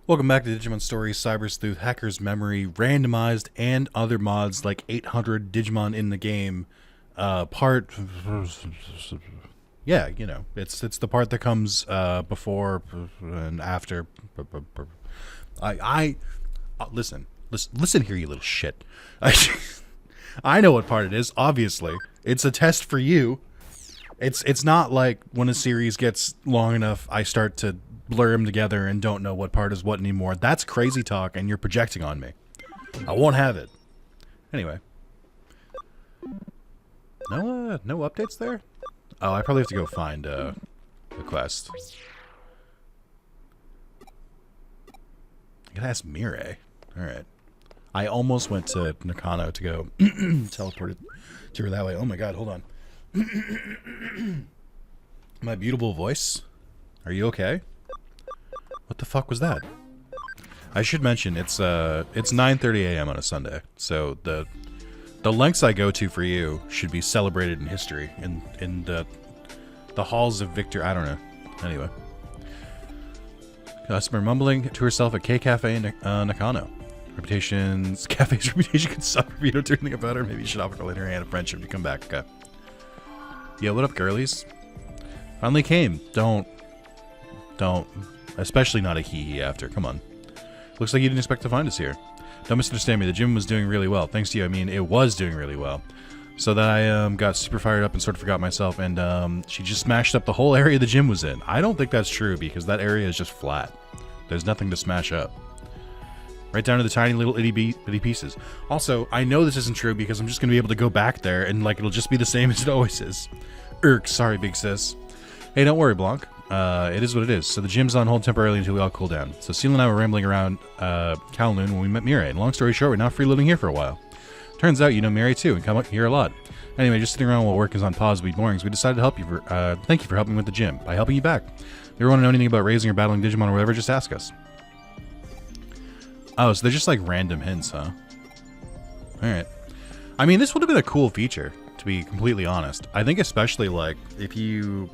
Welcome back to Digimon Stories, Cyber Sleuth, Hacker's Memory, Randomized, and other mods like 800 Digimon in the game. Part, yeah, you know, it's the part that comes before and after. I listen here, you little shit. I know what part it is. Obviously, it's a test for you. It's not like when a series gets long enough, I start to blur them together and don't know what part is what anymore. That's crazy talk, and you're projecting on me. I won't have it. Anyway. No updates there? Oh, I probably have to go find the quest. I gotta ask Mirai. Alright. I almost went to Nakano to go teleported to her that way. Oh my god, hold on. My beautiful voice? Are you okay? What the fuck was that? I should mention it's 9:30 a.m. on a Sunday, so the lengths I go to for you should be celebrated in history in the halls of victor. I don't know. Anyway, customer mumbling to herself at K Cafe in Nakano. Cafe's reputation could suffer if you don't do anything about her. Maybe you should offer to lend her hand of friendship to come back. Okay. Yo, what up, girlies? Finally came. Don't. Especially not a hee-hee after. Come on. Looks like you didn't expect to find us here. Don't misunderstand me. The gym was doing really well. Thanks to you, I mean, it was doing really well. So that I got super fired up and sort of forgot myself, and she just smashed up the whole area the gym was in. I don't think that's true, because that area is just flat. There's nothing to smash up. Right down to the tiny little itty pieces. Also, I know this isn't true, because I'm just going to be able to go back there, and like it'll just be the same as it always is. Sorry, big sis. Hey, don't worry, Blanc. It is what it is. So the gym's on hold temporarily until we all cool down. So Seal and I were rambling around Kowloon when we met Mirai. And long story short, we're now freeloading here for a while. Turns out you know Mirai too and come up here a lot. Anyway, just sitting around while work is on pause would be boring, so we decided to help you. Thank you for helping with the gym by helping you back. If you want to know anything about raising or battling Digimon or whatever, just ask us. Oh, so they're just like random hints, huh? Alright. I mean, this would have been a cool feature, to be completely honest. I think especially like if you...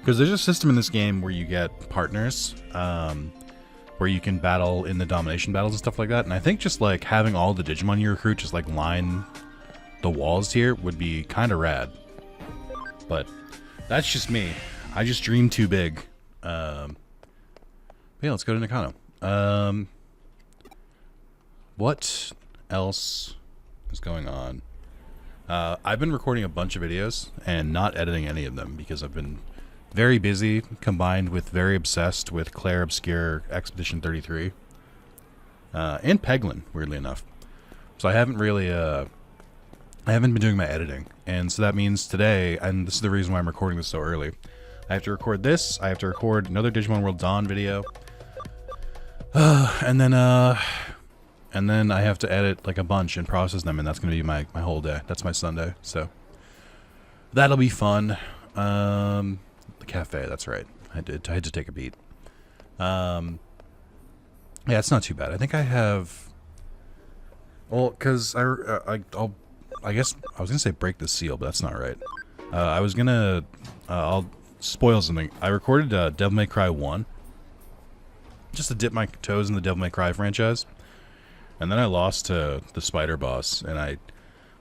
Because there's a system in this game where you get partners, where you can battle in the domination battles and stuff like that. And I think just like having all the Digimon you recruit just like line the walls here would be kind of rad. But that's just me. I just dream too big. Yeah, let's go to Nakano. What else is going on? I've been recording a bunch of videos and not editing any of them because I've been very busy, combined with very obsessed with Claire Obscure Expedition 33. And Peglin, weirdly enough. So I haven't really, I haven't been doing my editing. And so that means today, and this is the reason why I'm recording this so early, I have to record this, I have to record another Digimon World Dawn video, and then I have to edit like a bunch and process them, and that's going to be my whole day. That's my Sunday, so that'll be fun. The cafe, that's right. I had to take a beat. Yeah, it's not too bad. I think I have. Well, because I guess I was gonna say break the seal, but that's not right. I was gonna. I'll spoil something. I recorded Devil May Cry 1, just to dip my toes in the Devil May Cry franchise, and then I lost to the spider boss, and I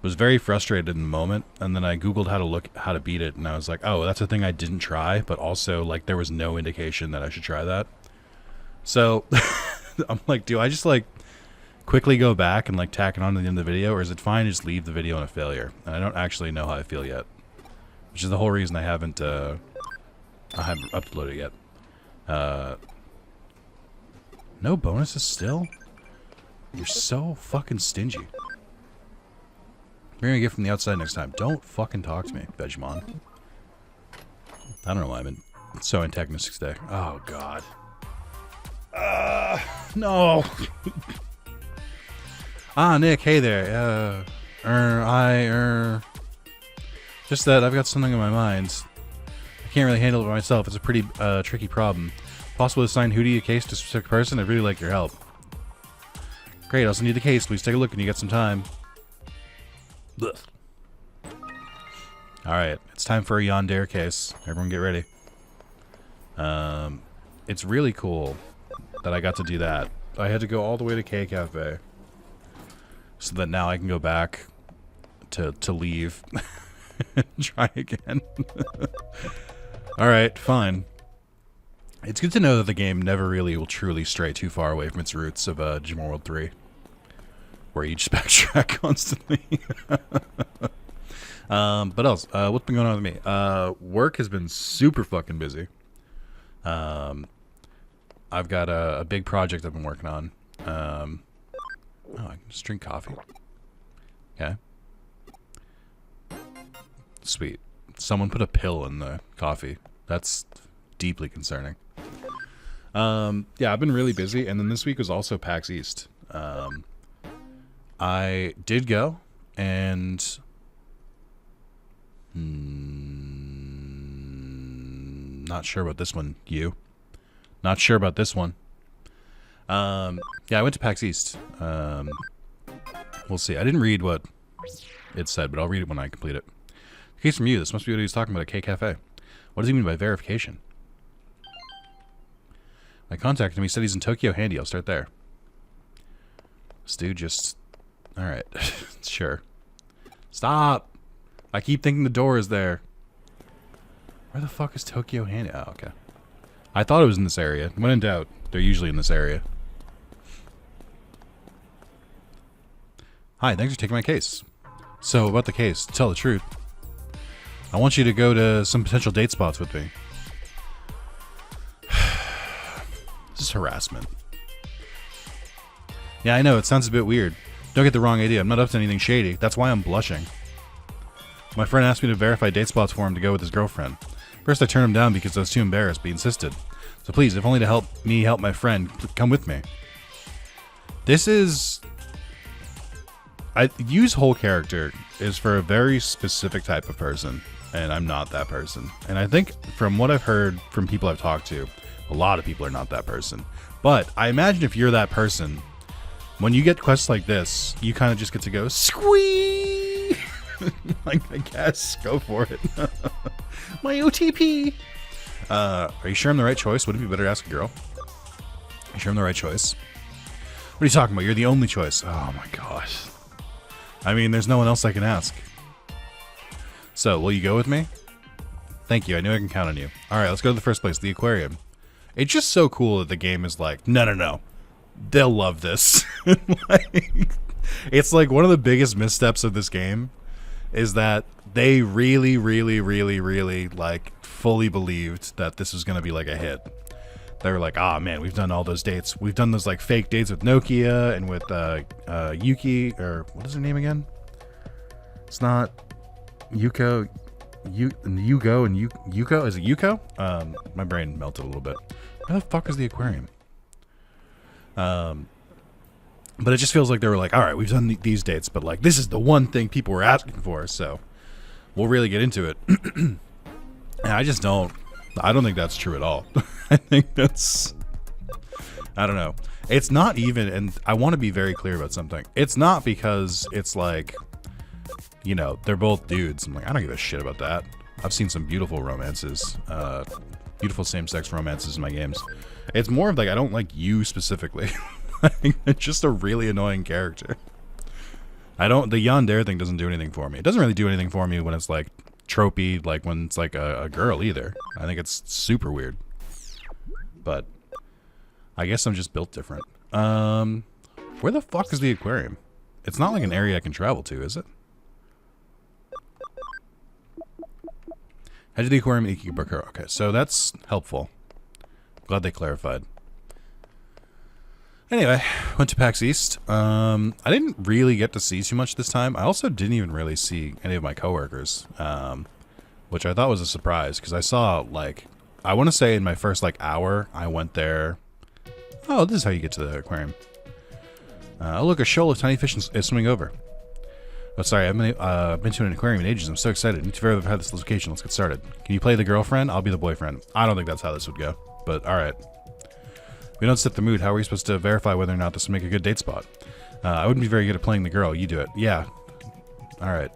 was very frustrated in the moment, and then I googled how to beat it, and I was like, oh, that's a thing I didn't try, but also like there was no indication that I should try that. So I'm like, do I just like quickly go back and like tack it on to the end of the video, or is it fine to just leave the video in a failure? And I don't actually know how I feel yet, which is the whole reason I haven't uploaded it yet. No bonuses still? You're so fucking stingy. We're gonna get from the outside next time. Don't fucking talk to me, Vegemon. I don't know why I'm so antagonistic today. Oh, God. No. Nick, hey there. Just that I've got something on my mind. I can't really handle it by myself. It's a pretty, tricky problem. Possible to assign Hootie a case to a specific person? I'd really like your help. Great, I'll send you the case. Please take a look when you get some time. Alright, it's time for a Yandere case. Everyone get ready. It's really cool that I got to do that. I had to go all the way to K Cafe. So that now I can go back to leave and try again. Alright, fine. It's good to know that the game never really will truly stray too far away from its roots of Digimon World 3. Where you just backtrack constantly. But else, what's been going on with me? Work has been super fucking busy. I've got a big project I've been working on. Oh, I can just drink coffee. Okay. Sweet. Someone put a pill in the coffee. That's deeply concerning. Yeah, I've been really busy, and then this week was also PAX East. I did go, and not sure about this one. Not sure about this one. Yeah, I went to PAX East. We'll see. I didn't read what it said, but I'll read it when I complete it. Case from you. This must be what he was talking about at K Cafe. What does he mean by verification? I contacted him. He said he's in Tokyo Handy. I'll start there. This dude just... Alright. Sure. Stop! I keep thinking the door is there. Where the fuck is Tokyo Handy? Oh, okay. I thought it was in this area. When in doubt, they're usually in this area. Hi, thanks for taking my case. So, about the case, to tell the truth, I want you to go to some potential date spots with me. This is harassment. Yeah, I know, it sounds a bit weird. Don't get the wrong idea, I'm not up to anything shady. That's why I'm blushing. My friend asked me to verify date spots for him to go with his girlfriend. First I turned him down because I was too embarrassed, but he insisted. So please, if only to help my friend, come with me. This is... Use whole character is for a very specific type of person, and I'm not that person. And I think from what I've heard from people I've talked to, a lot of people are not that person. But I imagine if you're that person, when you get quests like this, you kind of just get to go, squee! Like, I guess, go for it. My OTP! Are you sure I'm the right choice? Would it be better to ask a girl? Are you sure I'm the right choice? What are you talking about? You're the only choice. Oh my gosh. I mean, there's no one else I can ask. So, will you go with me? Thank you, I knew I can count on you. Alright, let's go to the first place, the aquarium. It's just so cool that the game is like, no. They'll love this. Like, it's like one of the biggest missteps of this game is that they really, like, fully believed that this was going to be like a hit. They were like, ah, man, we've done all those dates. We've done those, like, fake dates with Nokia and with Yuki, or what is her name again? It's not Yuko. Yugo and Yuko? Is it Yuko? My brain melted a little bit. Where the fuck is the aquarium? But it just feels like they were like, all right, we've done these dates, but like this is the one thing people were asking for, so we'll really get into it. And I don't think that's true at all. I think that's, I don't know. It's not even, and I want to be very clear about something. It's not because it's like, you know, they're both dudes. I'm like, I don't give a shit about that. I've seen some beautiful romances, beautiful same-sex romances in my games. It's more of like, I don't like you specifically. It's just a really annoying character. The yandere thing doesn't do anything for me. It doesn't really do anything for me when it's like tropey, like when it's like a girl either. I think it's super weird. But I guess I'm just built different. Where the fuck is the aquarium? It's not like an area I can travel to, is it? Head to the aquarium in Ikebukuro. Okay, so that's helpful. Glad they clarified. Anyway, went to PAX East. I didn't really get to see too much this time. I also didn't even really see any of my coworkers, which I thought was a surprise, because I saw, like, I want to say in my first, like, hour, I went there. Oh, this is how you get to the aquarium. Oh, look, a shoal of tiny fish is swimming over. Oh, sorry, I've been to an aquarium in ages. I'm so excited. Need to verify this location. Let's get started. Can you play the girlfriend? I'll be the boyfriend. I don't think that's how this would go, but alright. We don't set the mood. How are we supposed to verify whether or not this will make a good date spot? I wouldn't be very good at playing the girl. You do it. Yeah. Alright.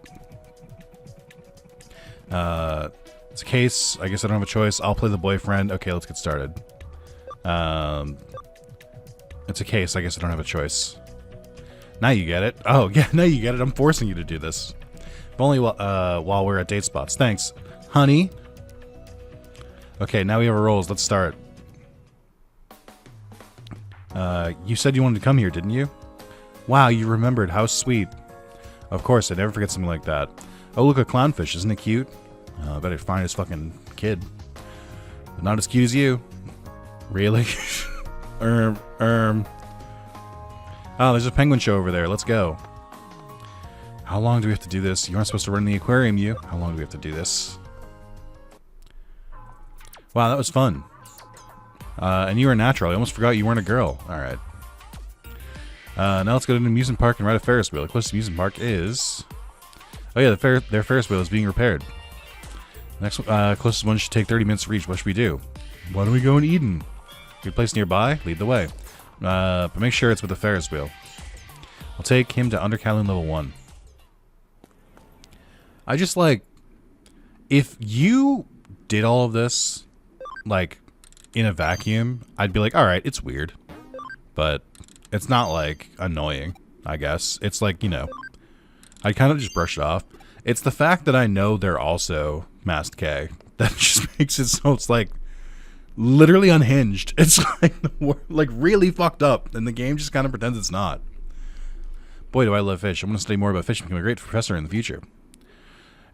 It's a case. I guess I don't have a choice. I'll play the boyfriend. Okay, let's get started. It's a case. I guess I don't have a choice. Now you get it. Oh, yeah, now you get it. I'm forcing you to do this. If only while we're at date spots. Thanks, honey. Okay, now we have our roles. Let's start. You said you wanted to come here, didn't you? Wow, you remembered. How sweet. Of course, I never forget something like that. Oh, look, a clownfish. Isn't it cute? I bet I find his fucking kid. But not as cute as you. Really? Oh, there's a penguin show over there. Let's go. How long do we have to do this? You aren't supposed to run in the aquarium, you. How long do we have to do this? Wow, that was fun. And you were natural. I almost forgot you weren't a girl. Alright. Now let's go to an amusement park and ride a Ferris wheel. The closest amusement park is... Oh yeah, their Ferris wheel is being repaired. Next closest one should take 30 minutes to reach. What should we do? Why don't we go in Eden? Good place nearby? Lead the way. But make sure it's with the Ferris wheel. I'll take him to Undercalon level 1. I just like... If you did all of this, like, in a vacuum, I'd be like, alright, it's weird. But it's not, like, annoying, I guess. It's like, you know, I kind of just brush it off. It's the fact that I know they're also Masked K that just makes it so it's, like, literally unhinged. It's, like really fucked up, and the game just kind of pretends it's not. Boy, do I love fish. I'm going to study more about fish and become a great professor in the future.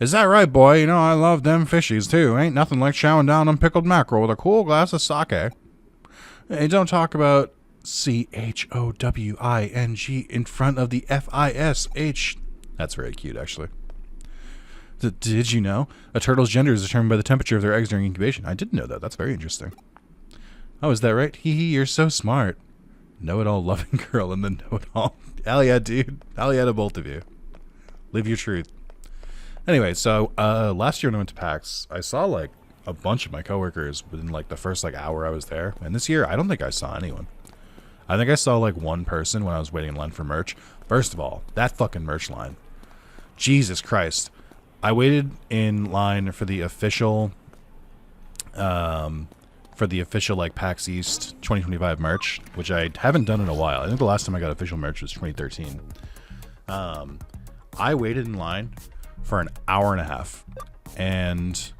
Is that right, boy? You know, I love them fishies, too. Ain't nothing like chowing down on pickled mackerel with a cool glass of sake. Hey, don't talk about C-H-O-W-I-N-G in front of the F-I-S-H. That's very cute, actually. Did you know? A turtle's gender is determined by the temperature of their eggs during incubation. I didn't know that. That's very interesting. Oh, is that right? Hee hee, you're so smart. Know-it-all loving girl and then know-it-all. Hell yeah, dude. Hell yeah to both of you. Live your truth. Anyway, so last year when I went to PAX, I saw like a bunch of my coworkers within like the first like hour I was there. And this year, I don't think I saw anyone. I think I saw like one person when I was waiting in line for merch. First of all, that fucking merch line. Jesus Christ. I waited in line for the official like PAX East 2025 merch, which I haven't done in a while. I think the last time I got official merch was 2013. I waited in line for an hour and a half, and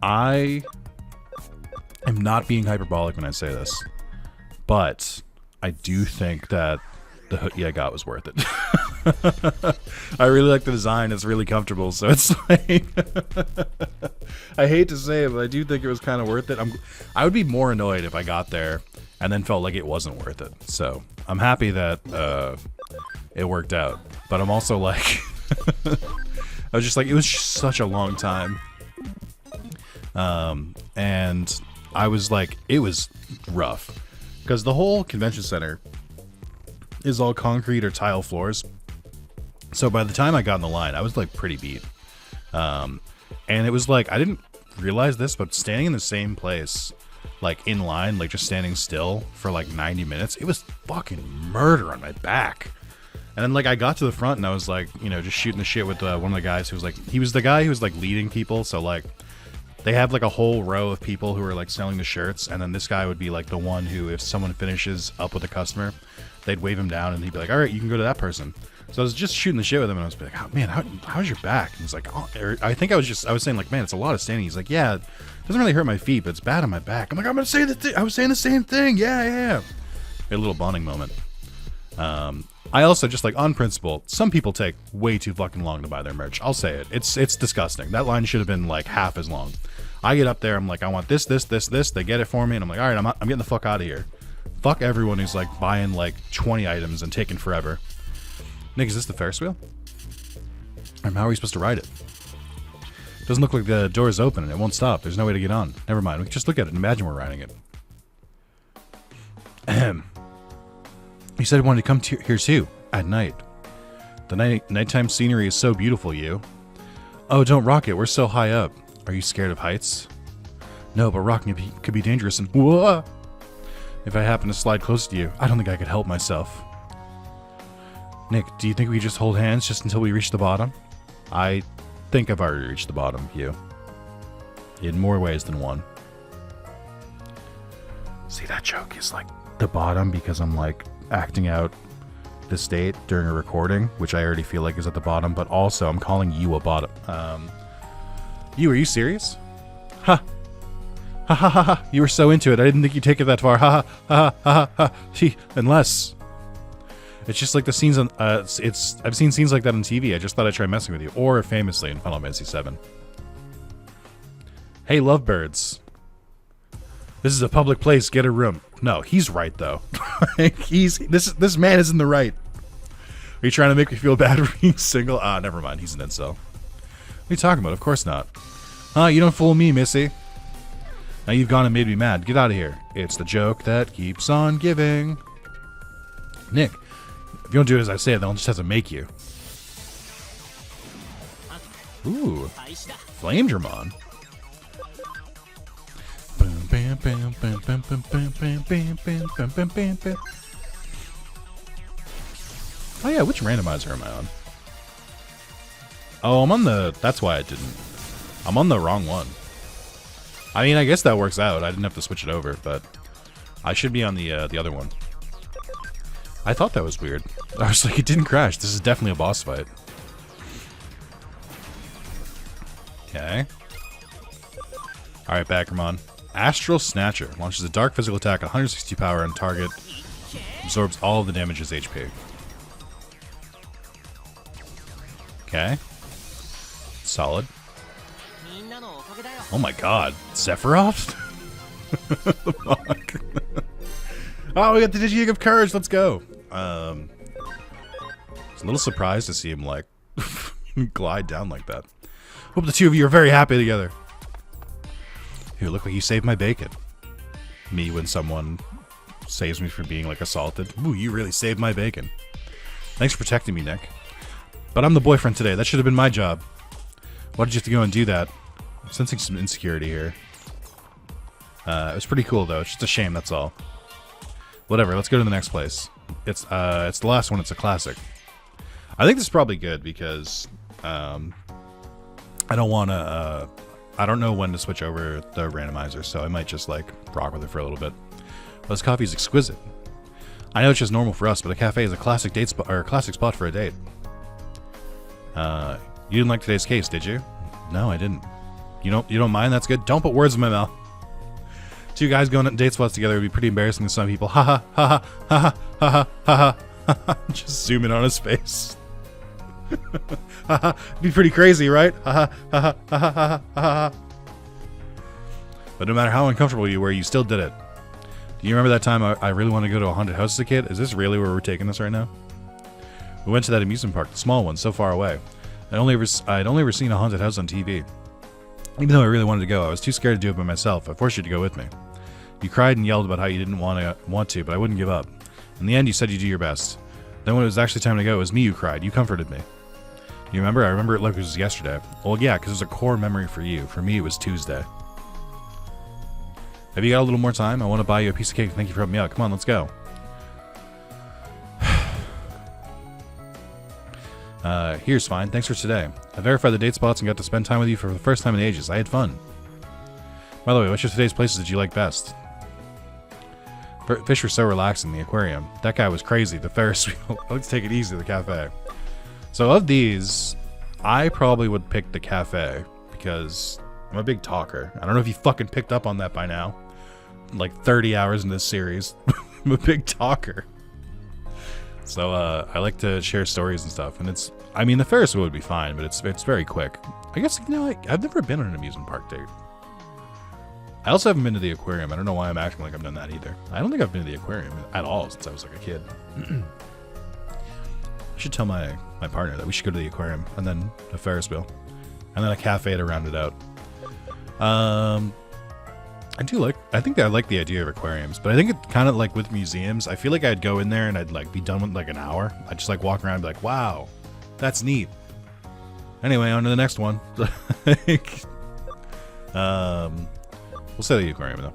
I am not being hyperbolic when I say this, but I do think that the hoodie I got was worth it. I really like the design. It's really comfortable, so it's like I hate to say it, but I do think it was kind of worth it. I would be more annoyed if I got there and then felt like it wasn't worth it. So I'm happy that it worked out, but I'm also like I was just like, it was just such a long time. And I was like, it was rough. Because the whole convention center is all concrete or tile floors. So by the time I got in the line, I was like pretty beat. And it was like, I didn't realize this, but standing in the same place, like in line, like just standing still for like 90 minutes, it was fucking murder on my back. And then, like, I got to the front, and I was, like, you know, just shooting the shit with one of the guys who was, like... He was the guy who was, like, leading people, so, like... They have, like, a whole row of people who are, like, selling the shirts, and then this guy would be, like, the one who, if someone finishes up with a customer, they'd wave him down, and he'd be like, all right, you can go to that person. So I was just shooting the shit with him, and I was like, oh, man, how's your back? And he's like, oh, I think I was saying, like, man, it's a lot of standing. He's like, yeah, it doesn't really hurt my feet, but it's bad on my back. I'm like, I'm going to say the thing. I was saying the same thing. Yeah. A little bonding moment. I also just like on principle, some people take way too fucking long to buy their merch. I'll say it. It's disgusting. That line should have been like half as long. I get up there, I'm like, I want this. They get it for me, and I'm like, all right, I'm getting the fuck out of here. Fuck everyone who's like buying like 20 items and taking forever. Nick, is this the Ferris wheel? How are we supposed to ride it? Doesn't look like the door is open and it won't stop. There's no way to get on. Never mind. We can just look at it and imagine we're riding it. Ahem. You said you wanted to come here too, at night. The nighttime scenery is so beautiful, you. Oh, don't rock it. We're so high up. Are you scared of heights? No, but rocking could be dangerous and... Whoa! If I happen to slide close to you, I don't think I could help myself. Nick, do you think we just hold hands just until we reach the bottom? I think I've already reached the bottom, you. In more ways than one. See, that joke is like the bottom because I'm like acting out the state during a recording, which I already feel like is at the bottom, but also I'm calling you a bottom. You, are you serious? Ha! Ha ha ha ha! You were so into it. I didn't think you'd take it that far. Ha ha ha ha ha ha! Unless it's just like the scenes on. I've seen scenes like that on TV. I just thought I'd try messing with you. Or famously in Final Fantasy VII. Hey, lovebirds. This is a public place. Get a room. No, he's right though. This man is in the right. Are you trying to make me feel bad for being single? Ah, never mind. He's an incel. What are you talking about? Of course not. You don't fool me, Missy. Now you've gone and made me mad. Get out of here. It's the joke that keeps on giving. Nick, if you don't do it as I say, then I'll just have to make you. Ooh, Flame Dramon. Oh yeah, which randomizer am I on? Oh, I'm on the... That's why I didn't. I'm on the wrong one. I mean, I guess that works out. I didn't have to switch it over, but I should be on the other one. I thought that was weird. I was like, it didn't crash. This is definitely a boss fight. Okay. Alright, Backermon. Astral Snatcher. Launches a dark physical attack at 160 power on target. Absorbs all of the damage's HP. Okay. Solid. Oh my god. Sephiroth? The fuck? Oh, we got the Digi of Courage. Let's go. I was a little surprised to see him, like, glide down like that. Hope the two of you are very happy together. Here, look like you saved my bacon. Me when someone saves me from being, like, assaulted. Ooh, you really saved my bacon. Thanks for protecting me, Nick. But I'm the boyfriend today. That should have been my job. Why did you have to go and do that? I'm sensing some insecurity here. It was pretty cool, though. It's just a shame, that's all. Whatever, let's go to the next place. It's the last one. It's a classic. I think this is probably good because I don't want to... I don't know when to switch over the randomizer, so I might just, like, rock with it for a little bit. Well, this coffee is exquisite. I know it's just normal for us, but a cafe is a classic date spot, or a classic spot for a date. You didn't like today's case, did you? No, I didn't. You don't mind? That's good. Don't put words in my mouth. Two guys going on date spots together would be pretty embarrassing to some people. Ha ha ha ha ha ha ha ha. Just zoom in on his face. Ha ha. Be pretty crazy, right? Ha ha ha ha ha ha ha. But no matter how uncomfortable you were, you still did it. Do you remember that time I really wanted to go to a haunted house as a kid? Is this really where we're taking this right now? We went to that amusement park, the small one, so far away. I'd only ever seen a haunted house on TV. Even though I really wanted to go, I was too scared to do it by myself. I forced you to go with me. You cried and yelled about how you didn't want to, but I wouldn't give up. In the end, you said you'd do your best. Then when it was actually time to go, it was me who cried. You comforted me. You remember? I remember it like it was yesterday. Well, yeah, because it was a core memory for you. For me, it was Tuesday. Have you got a little more time? I want to buy you a piece of cake. Thank you for helping me out. Come on, let's go. Here's fine. Thanks for today. I verified the date spots and got to spend time with you for the first time in ages. I had fun. By the way, which of today's places did you like best? Fish were so relaxing in the aquarium. That guy was crazy. The Ferris wheel. Let's take it easy, the cafe. So of these, I probably would pick the cafe because I'm a big talker. I don't know if you fucking picked up on that by now. Like 30 hours in this series. I'm a big talker. So I like to share stories and stuff, and it's, I mean, the Ferris wheel would be fine, but it's very quick. I guess, you know, I've never been on an amusement park date. I also haven't been to the aquarium. I don't know why I'm acting like I've done that either. I don't think I've been to the aquarium at all since I was like a kid. I should tell my partner that we should go to the aquarium, and then a Ferris wheel, and then a cafe to round it out. I think I like the idea of aquariums, but I think it kind of like with museums, I feel like I'd go in there and I'd like be done with like an hour. I'd just like walk around and be like, wow, that's neat. Anyway, on to the next one. We'll say the aquarium though.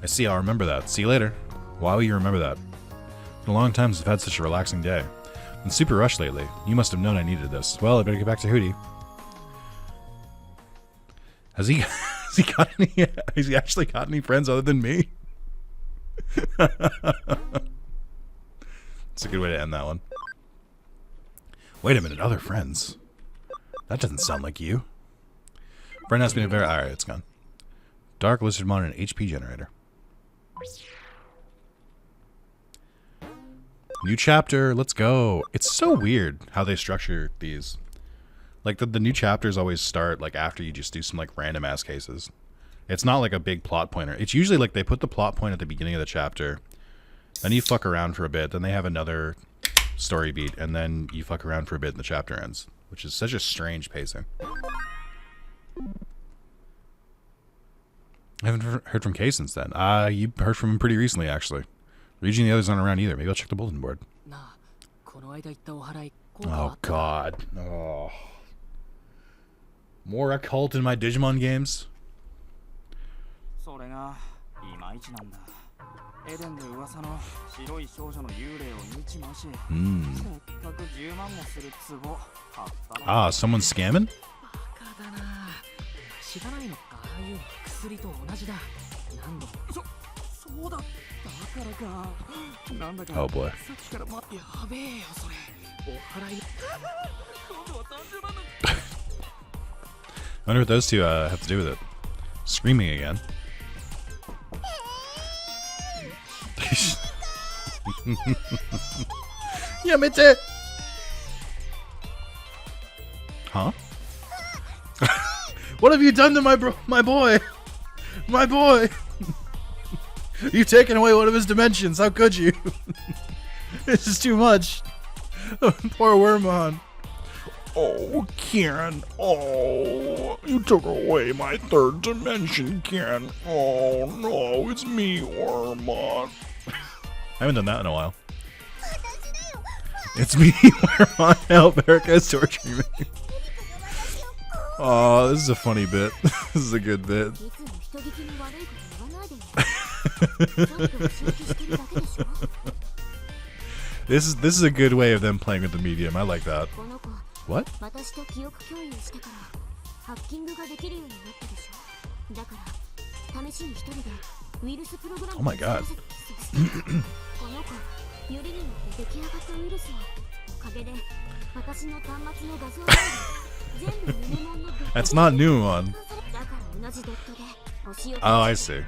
I see, I'll remember that. See you later. Why will you remember that? It's been a long time since I've had such a relaxing day. Been super rushed lately. You must have known I needed this. Well, I better get back to Hootie. Has he Has he got any? Has he actually got any friends other than me? It's a good way to end that one. Wait a minute, other friends. That doesn't sound like you. Friend has been very. Alright, it's gone. Dark Lizardmon and HP generator. New chapter, let's go. It's so weird how they structure these. Like the new chapters always start like after you just do some like random ass cases. It's not like a big plot pointer. It's usually like they put the plot point at the beginning of the chapter. Then you fuck around for a bit. Then they have another story beat. And then you fuck around for a bit and the chapter ends. Which is such a strange pacing. I haven't heard from Kay since then. You heard from him pretty recently, actually. Ryuji and the others aren't around either. Maybe I'll check the bulletin board. Oh, God. Oh. More occult in my Digimon games? Ah, someone's scamming? Oh boy. I wonder what those two have to do with it. Screaming again. Yamete! Huh? What have you done to my boy? My boy! You've taken away one of his dimensions. How could you? This is too much. Poor Wormmon. Oh, Ken. Oh, you took away my third dimension, Ken. Oh, no, it's me, Wormmon. I haven't done that in a while. It's me, Wormmon. Help, Erica's torturing me. Oh, this is a funny bit. This is a good bit. This is a good way of them playing with the medium. I like that. What? Oh my god. That's not new on. Oh, I see.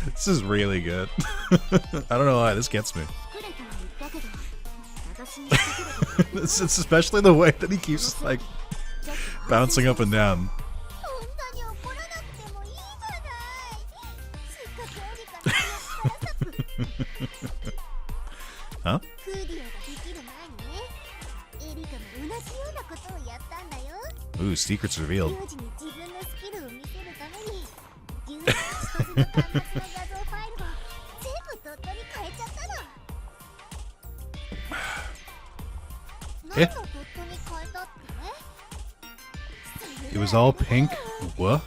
This is really good. I don't know why this gets me. It's especially the way that he keeps like bouncing up and down. Huh? Ooh, secrets revealed. Yeah. It was all pink. What?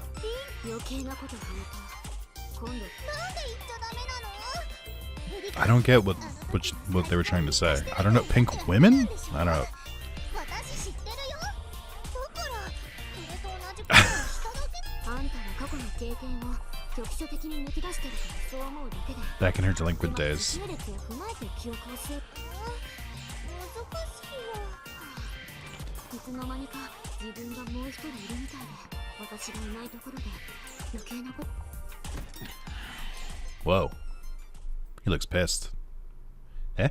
I don't get what they were trying to say. I don't know. Pink women? I don't know. Back in her delinquent days. Whoa. He looks pissed. Eh?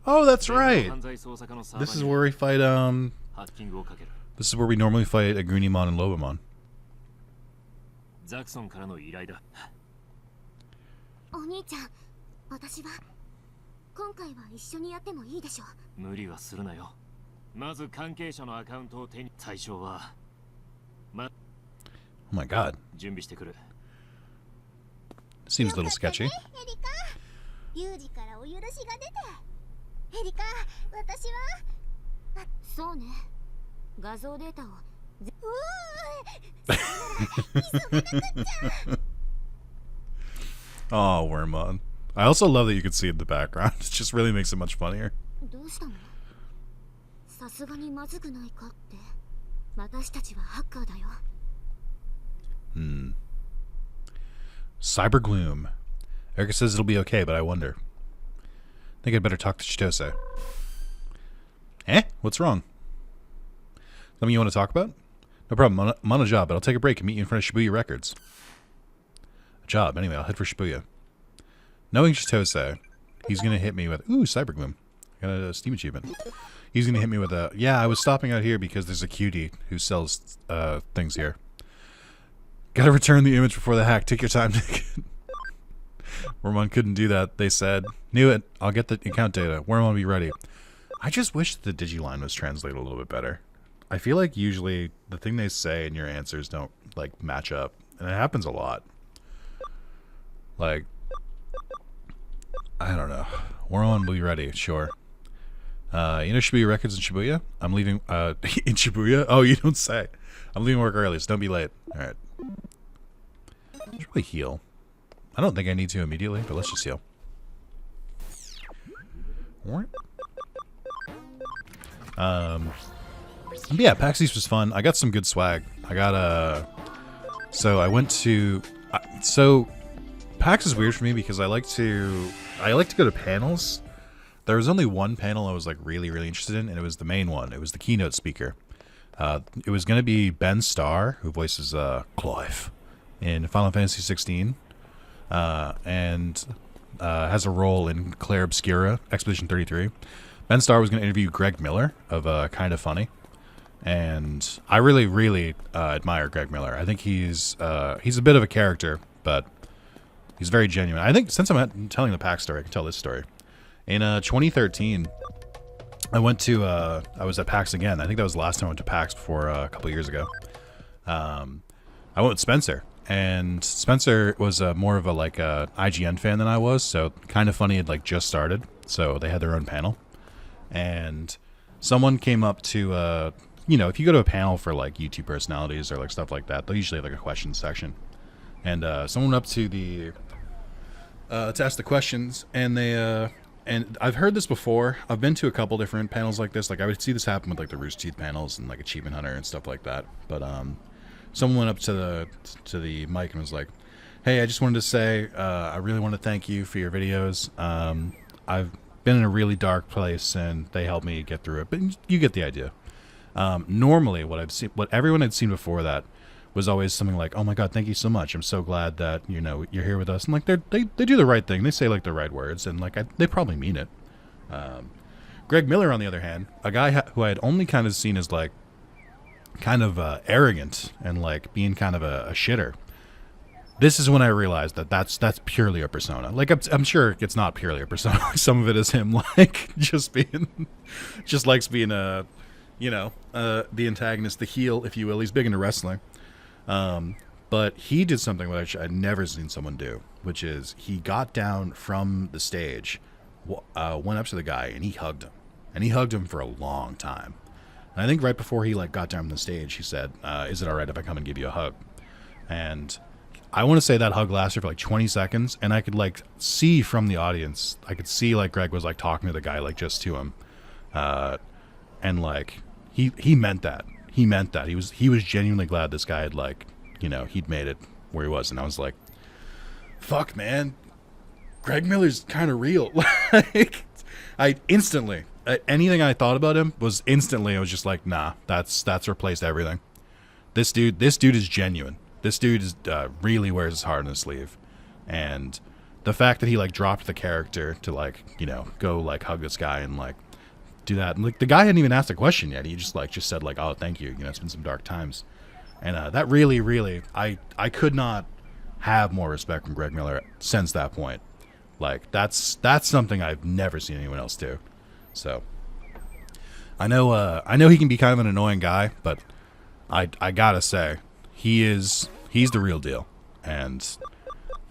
Oh, that's right. This is where we fight, this is where we normally fight Agumon and Lobomon. Oh my god. Seems a little sketchy. Oh, Wormmon. I also love that you can see it in the background. It just really makes it much funnier. Cyber Gloom. Erica says it'll be okay, but I wonder. I think I'd better talk to Chitose. What's wrong? Something you want to talk about? No problem. I'm on a job, but I'll take a break and meet you in front of Shibuya Records. A job. Anyway, I'll head for Shibuya. Knowing Chitose, he's going to hit me with... Ooh, Cyber Gloom. Got a Steam achievement. He's going to hit me with a... Yeah, I was stopping out here because there's a cutie who sells things here. Gotta return the image before the hack. Take your time. Wormon couldn't do that, they said. Knew it. I'll get the account data. Wormon will be ready. I just wish the Digiline was translated a little bit better. I feel like usually the thing they say and your answers don't, like, match up. And it happens a lot. Like, I don't know. Wormon will be ready, sure. You know Shibuya Records in Shibuya? I'm leaving, in Shibuya? Oh, you don't say. I'm leaving work early, so don't be late. Alright. I should probably heal. I don't think I need to immediately, but let's just heal. Alright. Yeah, PAX East was fun. I got some good swag. I got, so I went to... so, PAX is weird for me because I like to go to panels. There was only one panel I was, like, really, really interested in, and it was the main one. It was the keynote speaker. It was going to be Ben Starr, who voices Clive in Final Fantasy 16, and has a role in Claire Obscura, Expedition 33. Ben Starr was going to interview Greg Miller of Kind of Funny, and I really, really admire Greg Miller. I think he's a bit of a character, but he's very genuine. I think since I'm telling the PAX story, I can tell this story. In 2013, I went to, I was at PAX again. I think that was the last time I went to PAX before a couple years ago. I went with Spencer, and Spencer was more of a, like, IGN fan than I was, so Kind of Funny had, like, just started, so they had their own panel. And someone came up to, you know, if you go to a panel for, like, YouTube personalities or, like, stuff like that, they'll usually have, like, a questions section. And someone went up to the, to ask the questions, and they, and I've heard this before. I've been to a couple different panels like this. Like, I would see this happen with, like, the Rooster Teeth panels and, like, Achievement Hunter and stuff like that. But someone went up to the mic and was like, "Hey, I just wanted to say I really want to thank you for your videos. I've been in a really dark place, and they helped me get through it." But you get the idea. Normally, what everyone had seen before that was always something like, "Oh my God, thank you so much. I'm so glad that, you know, you're here with us." And, like, they do the right thing. They say, like, the right words, and, like, they probably mean it. Greg Miller, on the other hand, a guy who I had only kind of seen as, like, kind of arrogant and, like, being kind of a shitter. This is when I realized that that's purely a persona. Like, I'm sure it's not purely a persona. Some of it is him, like, just likes being a, you know, the antagonist, the heel, if you will. He's big into wrestling. But he did something which I'd never seen someone do, which is he got down from the stage, went up to the guy, and he hugged him. And he hugged him for a long time. And I think right before he, like, got down from the stage, he said, "Is it all right if I come and give you a hug?" And I want to say that hug lasted for, like, 20 seconds, and I could, like, see from the audience, I could see, like, Greg was, like, talking to the guy, like, just to him. And, like, he meant that. He meant that. He was genuinely glad this guy had, like, you know, he'd made it where he was. And I was like, fuck, man, Greg Miller's kind of real. Like, I instantly, anything I thought about him was instantly, I was just like, nah, that's replaced everything. This dude is genuine. This dude is really wears his heart on his sleeve. And the fact that he, like, dropped the character to, like, you know, go, like, hug this guy and, like, do that. And, like, the guy hadn't even asked a question yet. He just said, like, "Oh, thank you. You know, it's been some dark times." And that really, really, I could not have more respect from Greg Miller since that point. Like, that's something I've never seen anyone else do. So I know he can be kind of an annoying guy, but I gotta say, he's the real deal. And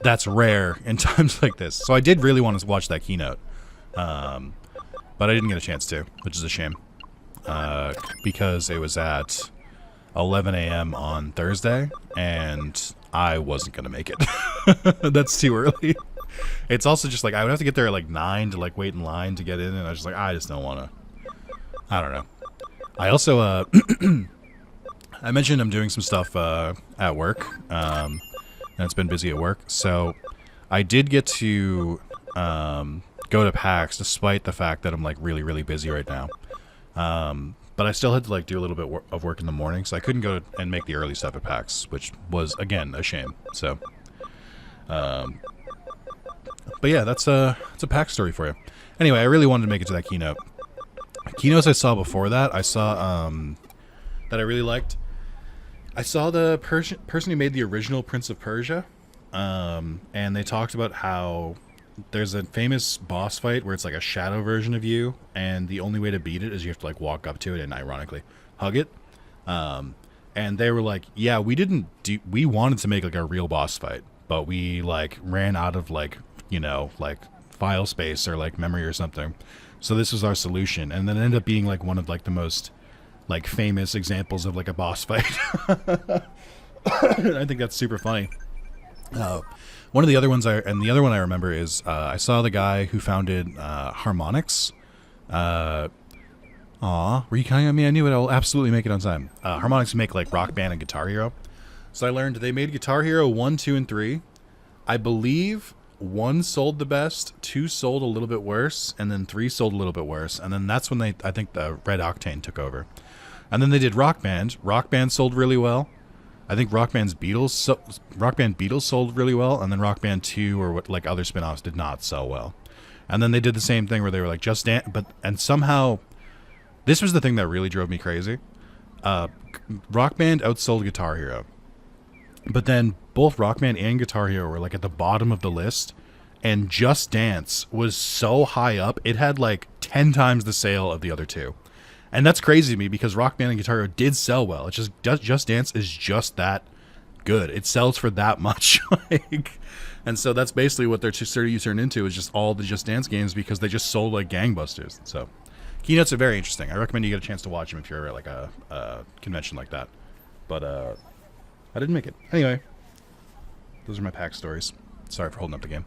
that's rare in times like this. So I did really want to watch that keynote. But I didn't get a chance to, which is a shame. Because it was at 11 a.m. on Thursday, and I wasn't going to make it. That's too early. It's also just like I would have to get there at like 9 to like wait in line to get in, and I was just like, I just don't want to. I don't know. I also I mentioned I'm doing some stuff at work, and it's been busy at work, so I did get to go to PAX despite the fact that I'm like really busy right now. But I still had to like do a little bit of work in the morning, so I couldn't go and make the early stuff at PAX, which was again a shame. So, but yeah, that's a PAX story for you. Anyway, I really wanted to make it to that keynote. Keynotes I saw before that, I saw that I really liked. I saw the person who made the original Prince of Persia, and they talked about how there's a famous boss fight where it's like a shadow version of you, and the only way to beat it is you have to like walk up to it and ironically hug it. And they were like, yeah, we wanted to make like a real boss fight, but we like ran out of like, you know, like file space or like memory or something. So this was our solution. And then it ended up being like one of like the most like famous examples of like a boss fight. I think that's super funny. One of the other ones the other one I remember is I saw the guy who founded Harmonix. Were you counting on me? I knew it. I'll absolutely make it on time. Harmonix make like Rock Band and Guitar Hero. So I learned they made Guitar Hero 1, 2, and 3. I believe 1 sold the best, 2 sold a little bit worse, and then 3 sold a little bit worse. And then that's when I think the Red Octane took over. And then they did Rock Band. Rock Band sold really well. I think Rock Band Beatles sold really well, and then Rock Band 2 or what like other spin-offs did not sell well. And then they did the same thing where they were like Just Dance, and somehow this was the thing that really drove me crazy. Rock Band outsold Guitar Hero. But then both Rock Band and Guitar Hero were like at the bottom of the list, and Just Dance was so high up, it had like 10 times the sale of the other two. And that's crazy to me because Rock Band and Guitar Hero did sell well. It's just Dance is just that good. It sells for that much. And so that's basically what their you turn into is just all the Just Dance games because they just sold like gangbusters. So keynotes are very interesting. I recommend you get a chance to watch them if you're at like a convention like that. But I didn't make it. Anyway, those are my PAX stories. Sorry for holding up the game.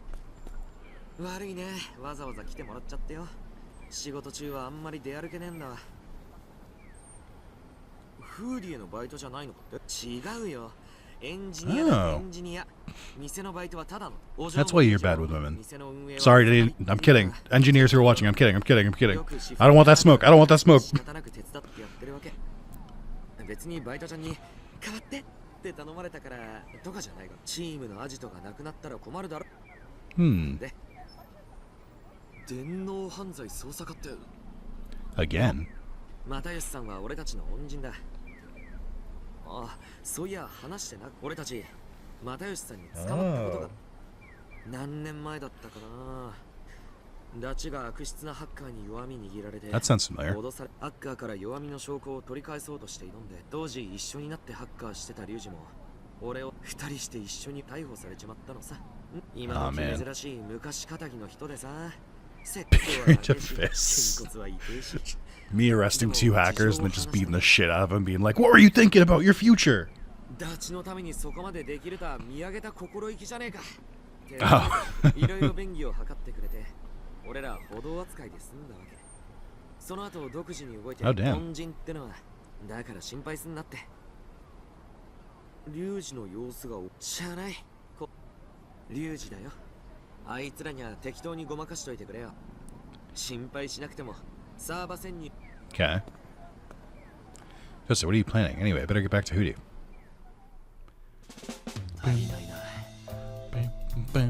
悪いね、わざわざ来てもらっちゃってよ。仕事中はあんまり出歩けねえんだ。フーディエのバイトじゃないのかって？違うよ。エンジニアだ、エンジニア。店のバイトはただの。That's why you're bad with women. Sorry, I'm kidding. Engineers who are watching, I'm kidding. I don't want that smoke. I don't want that smoke. 別にバイトちゃんに代わってって頼まれたからとかじゃないが、チームのアジトがなくなったら困るだろ。で、電脳犯罪捜査課って。Again. 又吉さんは俺たちの恩人だ。あ、そういや話してな、俺たち又吉さんに捕まったことが何年前だったかな。ダチが悪質なハッカーに弱み握られて、That sounds familiar. 脅され、ハッカーから弱みの証拠を取り返そうとして挑んで、当時一緒になってハッカーしてたリュウジも俺を2人して一緒に逮捕されちまったのさ。今の珍しい昔仇の人でさ。Picture to fists. Me arresting 2 hackers and then just beating the shit out of them, being like, "What were you thinking about your future?" ダチのためにそこまでできるとは見上げた心意気じゃねえか。いろいろ便宜を図ってくれて、俺ら補導扱いで済んだわけ。その後独自に動いて恩人ってのはだから心配すんなって。リュウジの様子がしゃあない。リュウジだよ。あいつらには適当にごまかしといてくれよ。心配しなくてもサーバー戦に。Okay. So what are you planning? Anyway, I better get back to Hootie. ありないな。又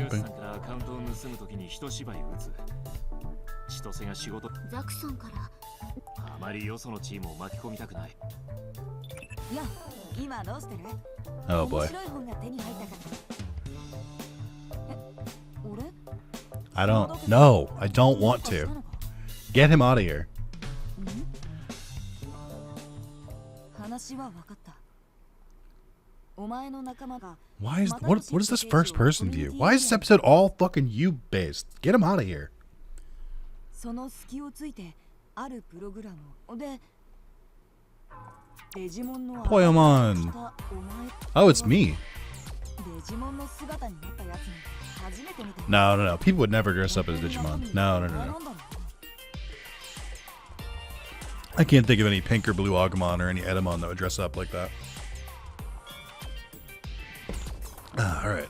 吉さんからアカウントを盗むときに一芝居打つ。千歳が仕事。ザクさんから。あまりよそのチームを巻き込みたくない。いや、今どうしてる？ Oh boy. I don't. No, I don't want to. Get him out of here. Why is what is this first person view? Why is this episode all fucking you based? Get him out of here. Poyamon. Oh, it's me. No, no, no. People would never dress up as Digimon. No, no, no, no. I can't think of any pink or blue Agumon or any Edamon that would dress up like that. Alright.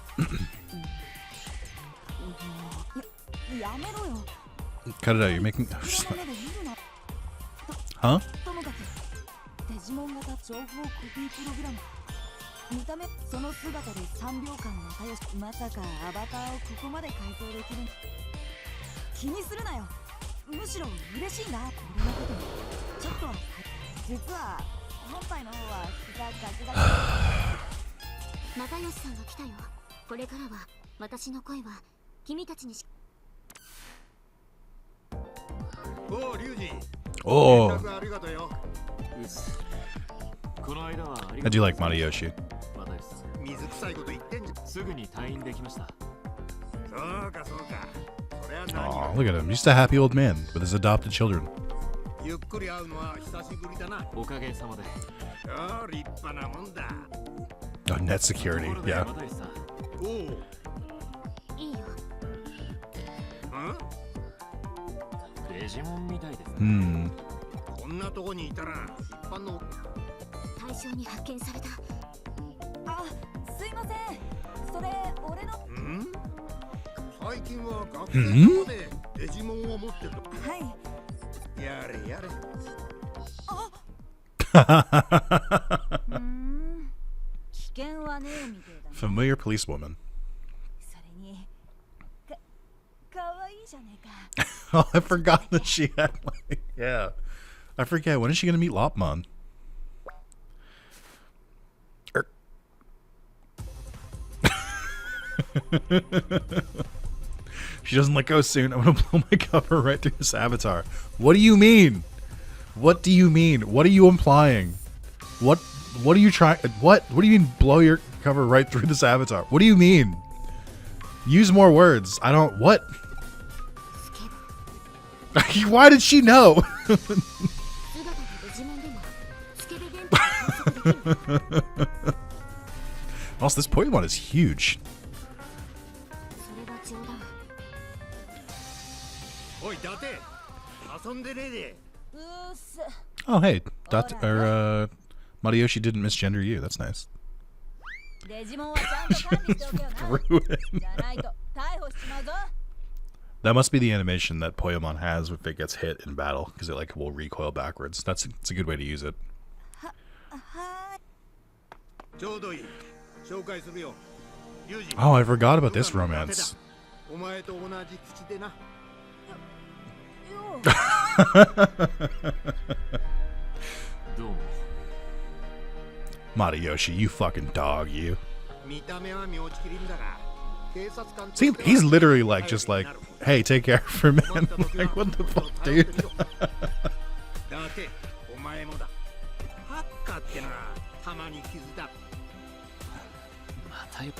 Cut it out, you're making... Huh? 見た目その姿で3秒間の対応まさかアバターをここまで改造できる気にするなよむしろ嬉しいな俺のことちょっと実は本体の方は膝ガクガク又吉さんが来たよこれからは私の声は君たちにしおうリュウジ Oh, ありがとうよ I do like Matayoshi. 水臭いこと言ってんじゃすぐに退院できましたそうかそうかそれは Aw, look at him. Just a happy old man with his adopted children. ゆっくり会うのは久しぶりだなおかげさまでああ立派なもんだ Oh, net security. Yeah. 又吉さんおういいよデジモンみたいですね Hmm. こんなとこにいたら一般の対象に発見されたあ、すいませんそれ俺のん最近は学生までデジモンを持ってるはいやれやれ危険はねえみたいだ Familiar policewoman. それにかわいいじゃねえか Oh, I forgot that she had like... Yeah. I forget. When is she going to meet Lopmon? She doesn't let go soon. I'm going to blow my cover right through this avatar. What do you mean? What do you mean? What are you implying? What are you trying... What do you mean blow your cover right through this avatar? What do you mean? Use more words. I don't... What? Why did she know? Also, this Pokemon is huge. おい伊達遊んでねえで Oh, hey, Matayoshi didn't misgender you. That's nice. デジモンはちゃんと管理しておけよな Ruin. じゃないと逮捕しちまうぞ That must be the animation that Poyomon has if it gets hit in battle, because it like will recoil backwards. It's a good way to use it. ちょうどいい紹介するよリュウジ Oh, I forgot about this romance. お前と同じ口でな どうも Matayoshi, you fucking dog, you. 見た目は妙ちきりんだが警察官 See, he's literally like, just like, hey, take care for men. Like, what the fuck, dude? だってお前もだハッカーってなたまに傷だまたよ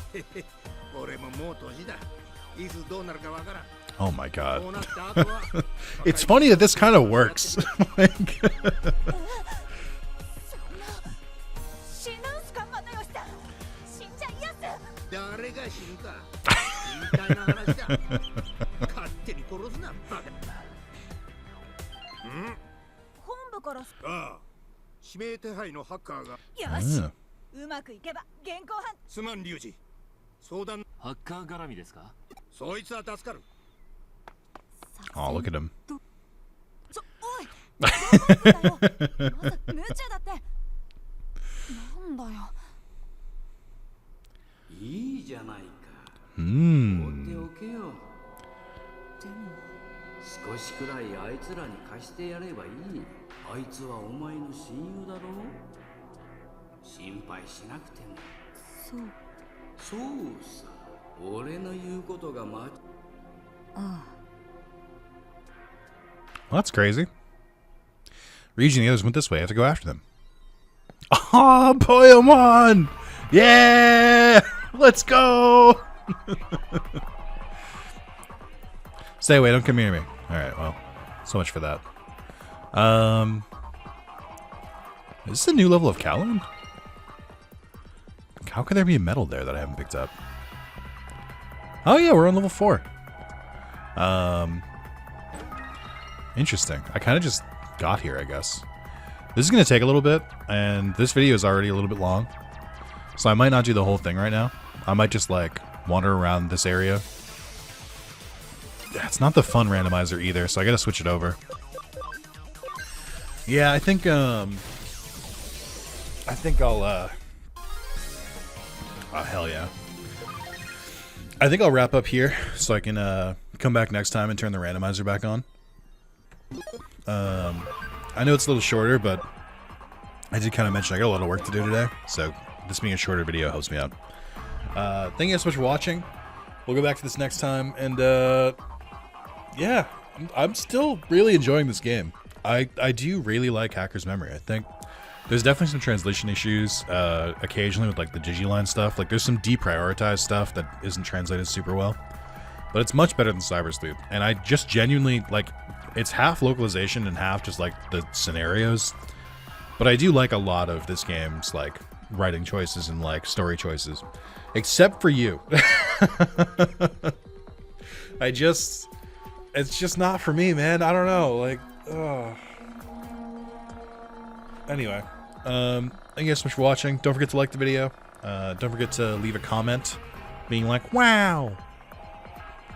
俺ももう年だいつどうなるかわからん Oh my god. こうなった後は It's funny that this kind of works. Like, 死ぬんすか又吉さん死んじゃいやす誰が死ぬか言いたいな話だ勝手に殺すなバカ本部からああ指名手配のハッカーがよし yeah. うまくいけば現行犯すまんリュウジ相談ハッカー絡みですかそいつは助かる Oh, look at him. おいどうだよまさ無茶だってなんだよいいじゃないか Hmm. 放っておけよでも少しくらいあいつらに貸してやればいいあいつはお前の親友だろ心配しなくてもそうさ俺の言うことがまああ Well, that's crazy. Ryuji and the others went this way. I have to go after them. Ah, Poyomon! Yeah! Let's go! Stay away, don't come near me. Alright, well, so much for that. Is this a new level of Kalun? How could there be a medal there that I haven't picked up? Oh yeah, we're on level 4. Interesting. I kind of just got here, I guess. This is going to take a little bit, and this video is already a little bit long. So I might not do the whole thing right now. I might just, like, wander around this area. Yeah, it's not the fun randomizer either, so I gotta switch it over. Yeah, I think I'll, oh, hell yeah. I think I'll wrap up here, so I can, come back next time and turn the randomizer back on. I know it's a little shorter, but I did kind of mention I got a lot of work to do today, so this being a shorter video helps me out. Thank you guys so much for watching. We'll go back to this next time, and yeah, I'm still really enjoying this game. I do really like Hacker's Memory. I think there's definitely some translation issues occasionally with like the Digiline stuff. Like there's some deprioritized stuff that isn't translated super well, but it's much better than Cyber Sleuth. And I just genuinely like, it's half localization and half just like the scenarios. But I do like a lot of this game's like writing choices and like story choices, except for you. It's just not for me, man. I don't know, like, anyway, thank you guys so much for watching. Don't forget to like the video. Don't forget to leave a comment being like, wow,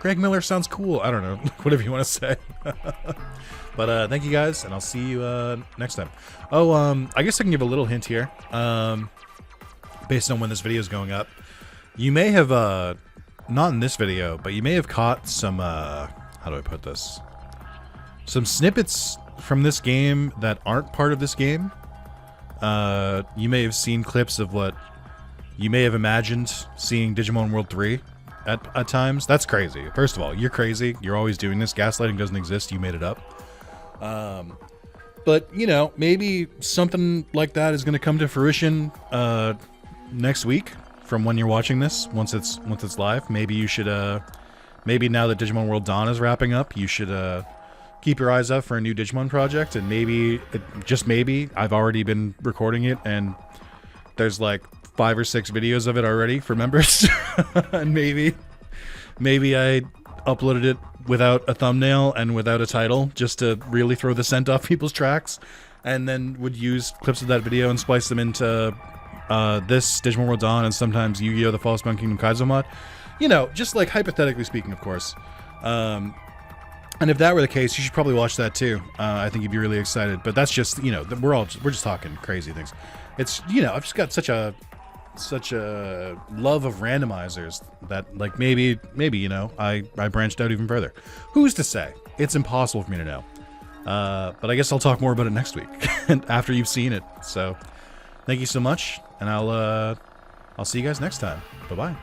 Greg Miller sounds cool. I don't know, whatever you want to say. But thank you guys, and I'll see you next time. Oh, I guess I can give a little hint here. Based on when this video is going up, you may have, not in this video, but you may have caught some, how do I put this? Some snippets from this game that aren't part of this game. You may have seen clips of what you may have imagined seeing Digimon World 3 at times. That's crazy. First of all, you're crazy. You're always doing this. Gaslighting doesn't exist. You made it up. But, you know, maybe something like that is going to come to fruition next week from when you're watching this, once it's live. Maybe you should, maybe now that Digimon World Dawn is wrapping up, you should keep your eyes out for a new Digimon project, and maybe, just maybe, I've already been recording it, and there's like 5 or 6 videos of it already for members, and maybe I uploaded it without a thumbnail and without a title, just to really throw the scent off people's tracks, and then would use clips of that video and splice them into this Digimon World Dawn, and sometimes Yu-Gi-Oh! The False Bone Kingdom Kaizo mod. You know, just like hypothetically speaking, of course. And if that were the case, you should probably watch that too. I think you'd be really excited. But that's just, you know, we're just talking crazy things. It's, you know, I've just got such a love of randomizers that, like, maybe you know, I branched out even further. Who's to say? It's impossible for me to know. But I guess I'll talk more about it next week after you've seen it. So thank you so much, and I'll see you guys next time. Bye bye.